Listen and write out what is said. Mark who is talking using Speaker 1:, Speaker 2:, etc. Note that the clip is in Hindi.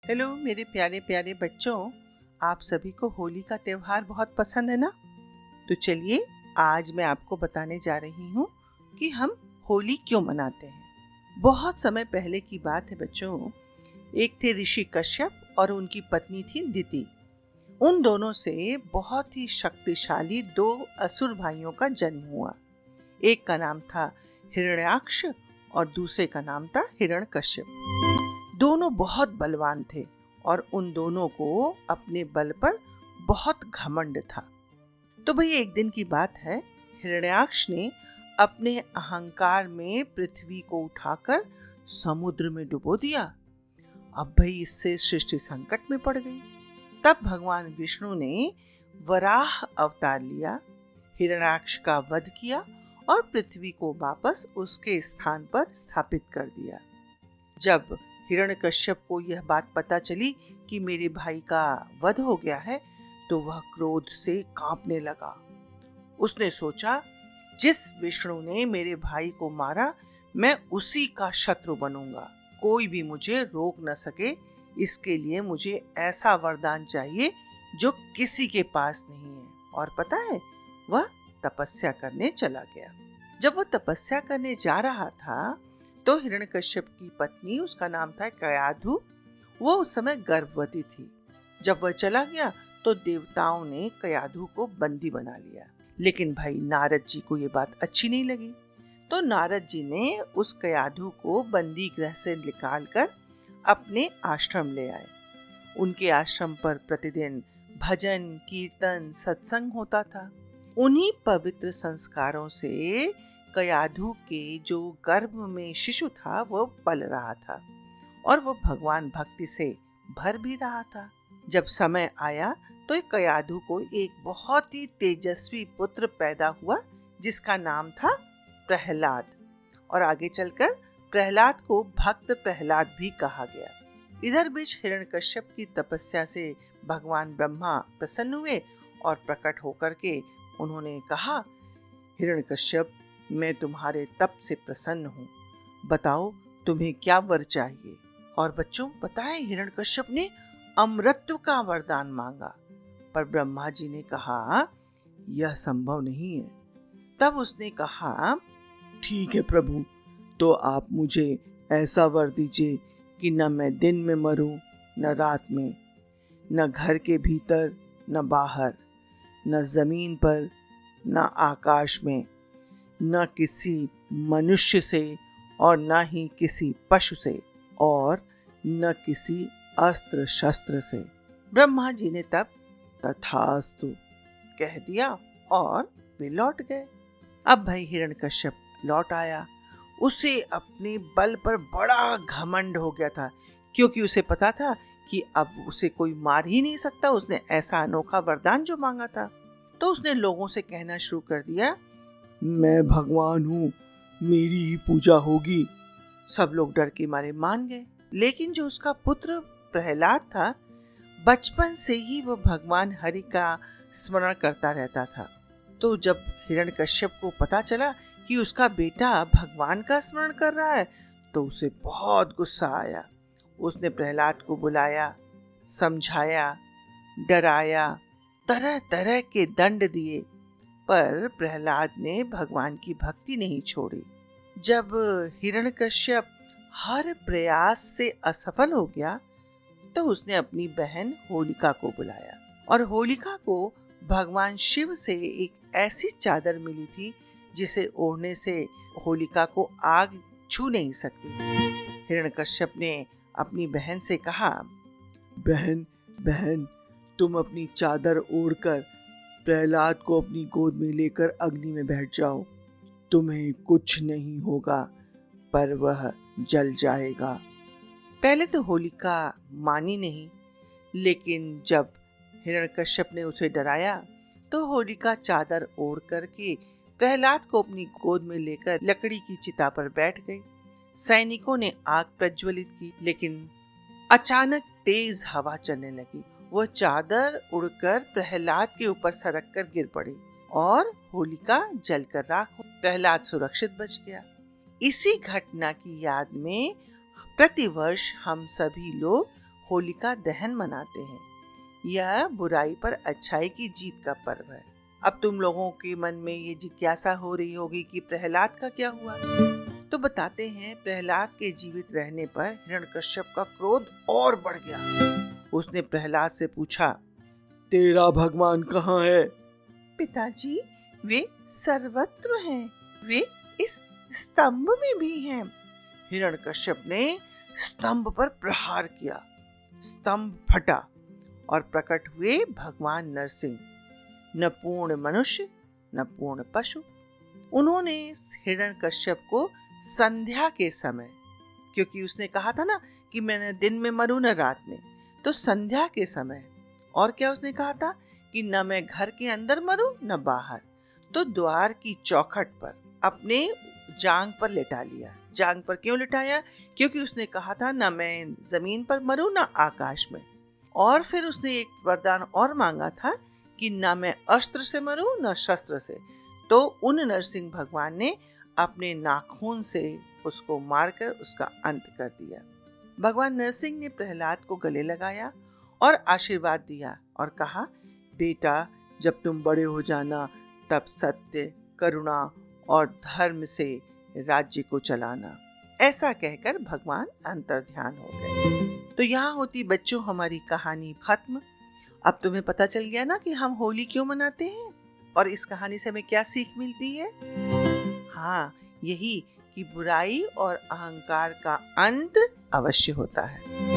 Speaker 1: हेलो मेरे प्यारे प्यारे बच्चों, आप सभी को होली का त्योहार बहुत पसंद है ना। तो चलिए आज मैं आपको बताने जा रही हूँ कि हम होली क्यों मनाते हैं। बहुत समय पहले की बात है बच्चों। एक थे ऋषि कश्यप और उनकी पत्नी थी दिति। उन दोनों से बहुत ही शक्तिशाली दो असुर भाइयों का जन्म हुआ। एक का नाम था हिरण्याक्ष और दूसरे का नाम था हिरण्यकश्यप। दोनों बहुत बलवान थे और उन दोनों को अपने बल पर बहुत घमंड था। तो भाई एक दिन की बात है, हिरण्याक्ष ने अपने अहंकार में पृथ्वी को उठाकर समुद्र में डुबो दिया। अब भाई इससे सृष्टि संकट में पड़ गई। तब भगवान विष्णु ने वराह अवतार लिया, हिरण्याक्ष का वध किया और पृथ्वी को वापस उसके स्थान पर स्थापित कर दिया। जब हिरण्यकश्यप को यह बात पता चली कि मेरे भाई का वध हो गया है, तो वह क्रोध से कांपने लगा। उसने सोचा, जिस विष्णु ने मेरे भाई को मारा, मैं उसी का शत्रु बनूंगा। कोई भी मुझे रोक न सके। इसके लिए मुझे ऐसा वरदान चाहिए जो किसी के पास नहीं है। और पता है, वह तपस्या करने चला गया। जब वह तपस्या करने जा रहा था, तो हिरण्यकश्यप की पत्नी, उसका नाम था कयाधु, वो उस समय गर्भवती थी। जब वह चला गया तो देवताओं ने कयाधु को बंदी बना लिया। लेकिन भाई नारद जी को ये बात अच्छी नहीं लगी। तो नारद जी ने उस कयाधु को बंदी गृह से निकालकर अपने आश्रम ले आए। उनके आश्रम पर प्रतिदिन भजन कीर्तन सत्संग होता था। उन्हीं पवित्र संस्कारों से कयाधु के जो गर्भ में शिशु था वो पल रहा था और वो भगवान भक्ति से भर भी रहा था। जब समय आया तो कयाधु को एक बहुत ही तेजस्वी पुत्र पैदा हुआ, जिसका नाम था प्रहलाद। और आगे चलकर प्रहलाद को भक्त प्रहलाद भी कहा गया। इधर बीच हिरण्यकश्यप की तपस्या से भगवान ब्रह्मा प्रसन्न हुए और प्रकट होकर के उन्होंने कहा, हिरण्यकश्यप, मैं तुम्हारे तप से प्रसन्न हूँ। बताओ तुम्हें क्या वर चाहिए। और बच्चों, पता है हिरण्यकश्यप ने अमृतत्व का वरदान मांगा, पर ब्रह्मा जी ने कहा यह संभव नहीं है। तब उसने कहा, ठीक है प्रभु, तो आप मुझे ऐसा वर दीजिए कि न मैं दिन में मरूं न रात में, न घर के भीतर न बाहर, न जमीन पर न आकाश में, न किसी मनुष्य से और न ही किसी पशु से और न किसी अस्त्र शस्त्र से। ब्रह्मा जी ने तब तथास्तु कह दिया और वे लौट गए। अब भाई हिरण्यकश्यप लौट आया। उसे अपने बल पर बड़ा घमंड हो गया था, क्योंकि उसे पता था कि अब उसे कोई मार ही नहीं सकता। उसने ऐसा अनोखा वरदान जो मांगा था। तो उसने लोगों से कहना शुरू कर दिया, मैं भगवान हूँ, मेरी ही पूजा होगी। सब लोग डर के मारे मान गए। लेकिन जो उसका पुत्र प्रहलाद था, बचपन से ही वो भगवान हरि का स्मरण करता रहता था। तो जब हिरण्यकश्यप को पता चला कि उसका बेटा भगवान का स्मरण कर रहा है, तो उसे बहुत गुस्सा आया। उसने प्रहलाद को बुलाया, समझाया, डराया, तरह तरह के दंड दिए, पर प्रहलाद ने भगवान की भक्ति नहीं छोड़ी। जब हिरण्यकश्यप हर प्रयास से असफल हो गया, तो उसने अपनी बहन होलिका को बुलाया। और होलिका को भगवान शिव से एक ऐसी चादर मिली थी जिसे ओढ़ने से होलिका को आग छू नहीं सकती। हिरण्यकश्यप ने अपनी बहन से कहा, बहन बहन, तुम अपनी चादर ओढ़कर प्रहलाद को अपनी गोद में लेकर अग्नि में बैठ जाओ। तुम्हें कुछ नहीं होगा, पर वह जल जाएगा। पहले तो होलिका मानी नहीं, लेकिन जब हिरण्यकश्यप ने उसे डराया, तो होलिका चादर ओढ़ करके प्रहलाद को अपनी गोद में लेकर लकड़ी की चिता पर बैठ गई। सैनिकों ने आग प्रज्वलित की, लेकिन अचानक तेज हवा चलने लगी। वो चादर उड़कर प्रहलाद के ऊपर सरक कर गिर पड़ी और होलिका जलकर राख हो। प्रहलाद सुरक्षित बच गया। इसी घटना की याद में प्रतिवर्ष हम सभी लोग होलिका दहन मनाते हैं। यह बुराई पर अच्छाई की जीत का पर्व है। अब तुम लोगों के मन में ये जिज्ञासा हो रही होगी कि प्रहलाद का क्या हुआ। तो बताते हैं, प्रहलाद के जीवित रहने पर हिरण्यकश्यप का क्रोध और बढ़ गया। उसने प्रहलाद से पूछा, तेरा भगवान कहाँ है? पिताजी, वे सर्वत्र हैं। वे इस स्तंभ में भी हैं। हिरण्यकश्यप ने स्तंभ पर प्रहार किया। स्तंभ फटा और प्रकट हुए भगवान नरसिंह, न पूर्ण मनुष्य न पूर्ण पशु। उन्होंने हिरण्यकश्यप को संध्या के समय, क्योंकि उसने कहा था ना कि मैं न दिन में मरूं न रात में, तो संध्या के समय, और क्या उसने कहा था कि न मैं घर के अंदर मरूं न बाहर, तो द्वार की चौखट पर अपने जांग पर लिटा लिया। जांग पर क्यों लिटाया? क्योंकि उसने कहा था न मैं जमीन पर मरूं न आकाश में। और फिर उसने एक वरदान और मांगा था कि न मैं अस्त्र से मरूं न शस्त्र से। तो उन नरसिंह भगवान ने अपने नाखून से उसको मारकर उसका अंत कर दिया। भगवान नरसिंह ने प्रहलाद को गले लगाया और आशीर्वाद दिया और कहा, बेटा, जब तुम बड़े हो जाना तब सत्य, करुणा और धर्म से राज्य को चलाना। ऐसा कहकर भगवान अंतर्ध्यान हो गए। तो यहाँ होती बच्चों हमारी कहानी खत्म। अब तुम्हें पता चल गया ना कि हम होली क्यों मनाते हैं और इस कहानी से हमें क्या सीख मिलती है। हाँ, यही कि बुराई और अहंकार का अंत अवश्य होता है।